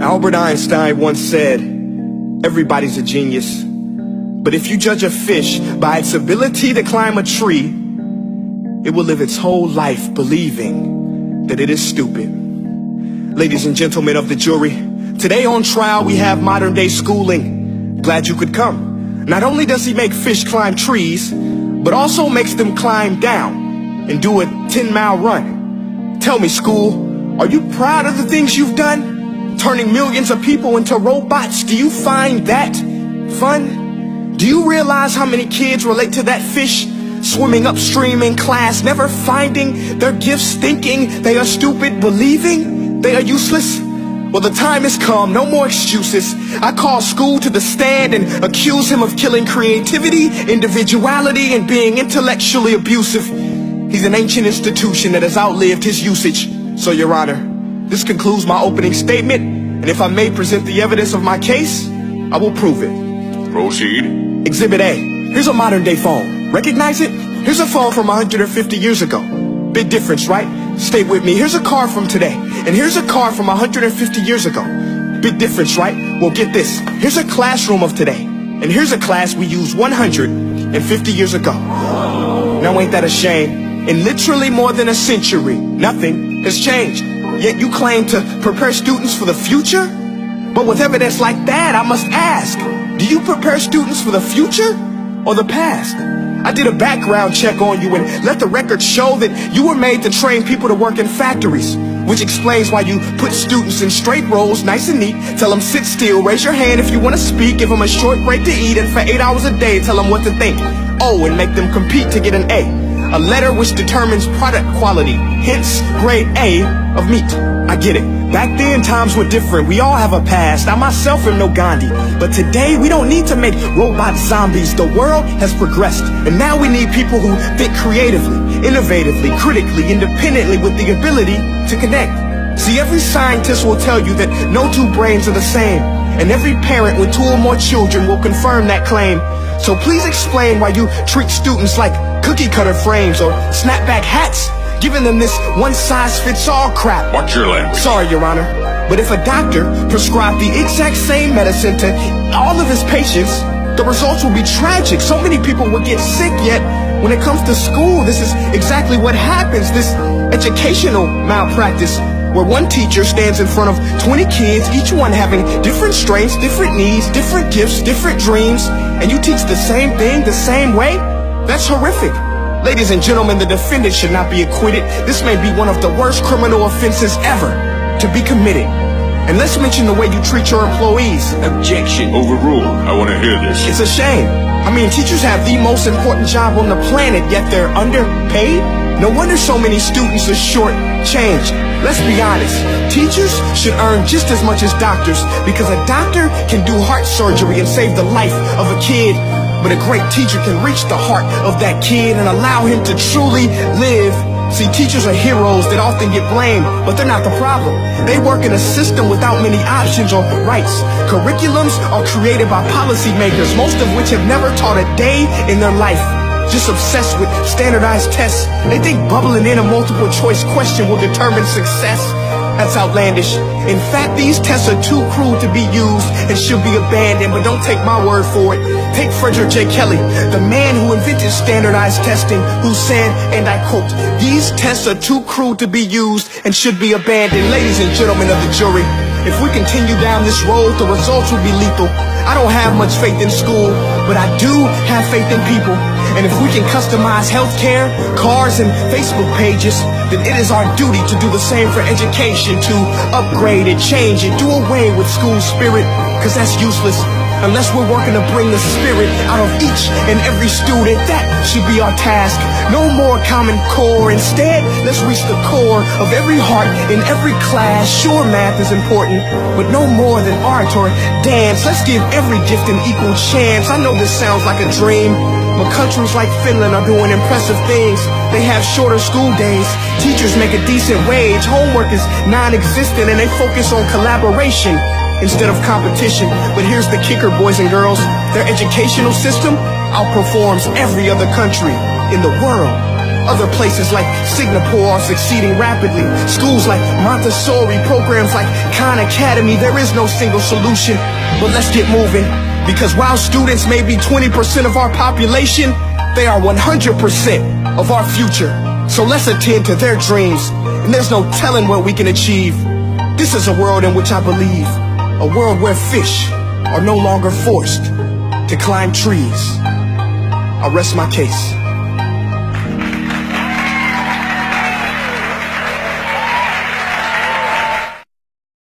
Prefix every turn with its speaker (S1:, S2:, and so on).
S1: Albert Einstein once said, everybody's a genius. But if you judge a fish by its ability to climb a tree, it will live its whole life believing that it is stupid. Ladies and gentlemen of the jury, today on trial we have modern day schooling. Glad you could come. Not only does he make fish climb trees, but also makes them climb down and do a 10-mile run. Tell me, school, are you proud of the things you've done? Turning millions of people into robots, do you find that fun? Do you realize how many kids relate to that fish swimming upstream in class, never finding their gifts, thinking they are stupid, believing they are useless? Well, the time has come, no more excuses. I call school to the stand and accuse him of killing creativity, individuality, and being intellectually abusive. He's an ancient institution that has outlived his usage. So, Your Honor, this concludes my opening statement, and if I may present the evidence of my case, I will prove it.
S2: Proceed.
S1: Exhibit A. Here's a modern day phone. Recognize it? Here's a phone from 150 years ago. Big difference, right? Stay with me. Here's a car from today, and here's a car from 150 years ago. Big difference, right? Well, get this. Here's a classroom of today, and here's a class we used 150 years ago. Now ain't that a shame? In literally more than a century, nothing has changed. Yet you claim to prepare students for the future? But with evidence like that, I must ask, do you prepare students for the future or the past? I did a background check on you and let the record show that you were made to train people to work in factories, which explains why you put students in straight rows, nice and neat, tell them sit still, raise your hand if you want to speak, give them a short break to eat, and for 8 hours a day tell them what to think. Oh, and make them compete to get an A letter which determines product quality, hence grade A of meat. I get it. Back then, times were different. We all have a past. I myself am no Gandhi. But today, we don't need to make robot zombies. The world has progressed. And now we need people who think creatively, innovatively, critically, independently, with the ability to connect. See, every scientist will tell you that no two brains are the same. And every parent with 2 or more children will confirm that claim. So please explain why you treat students like cookie cutter frames or snapback hats, giving them this one-size-fits-all crap.
S2: Watch your language.
S1: Sorry, Your Honor, but if a doctor prescribed the exact same medicine to all of his patients, the results will be tragic. So many people will get sick, yet when it comes to school, this is exactly what happens. This educational malpractice, where one teacher stands in front of 20 kids, each one having different strengths, different needs, different gifts, different dreams, and you teach the same thing the same way? That's horrific. Ladies and gentlemen, the defendant should not be acquitted. This may be one of the worst criminal offenses ever to be committed. And let's mention the way you treat your employees.
S2: Objection. Overruled. I want to hear this.
S1: It's a shame. I mean, teachers have the most important job on the planet, yet they're underpaid? No wonder so many students are short-changed. Let's be honest, teachers should earn just as much as doctors, because a doctor can do heart surgery and save the life of a kid, but a great teacher can reach the heart of that kid and allow him to truly live. See, teachers are heroes that often get blamed, but they're not the problem. They work in a system without many options or rights. Curriculums are created by policymakers, most of which have never taught a day in their life. Just obsessed with standardized tests. They think bubbling in a multiple choice question will determine success. That's outlandish. In fact, these tests are too cruel to be used and should be abandoned, but don't take my word for it. Take Frederick J. Kelly, the man who invented standardized testing, who said, and I quote, "These tests are too cruel to be used and should be abandoned." Ladies and gentlemen of the jury, if we continue down this road, the results will be lethal. I don't have much faith in school, but I do have faith in people. And if we can customize healthcare, cars, and Facebook pages, then it is our duty to do the same for education, to upgrade it, change it, do away with school spirit, because that's useless. Unless we're working to bring the spirit out of each and every student, that should be our task. No more Common Core. Instead, let's reach the core of every heart in every class. Sure, math is important, but no more than art or dance. Let's give every gift an equal chance. I know this sounds like a dream, but countries like Finland are doing impressive things. They have shorter school days. Teachers make a decent wage. Homework is non-existent, and they focus on collaboration instead of competition. But here's the kicker, boys and girls. Their educational system outperforms every other country in the world. Other places like Singapore are succeeding rapidly. Schools like Montessori, programs like Khan Academy. There is no single solution, but let's get moving. Because while students may be 20% of our population, they are 100% of our future. So let's attend to their dreams, and there's no telling what we can achieve. This is a world in which I believe, a world where fish are no longer forced to climb trees. I rest my case.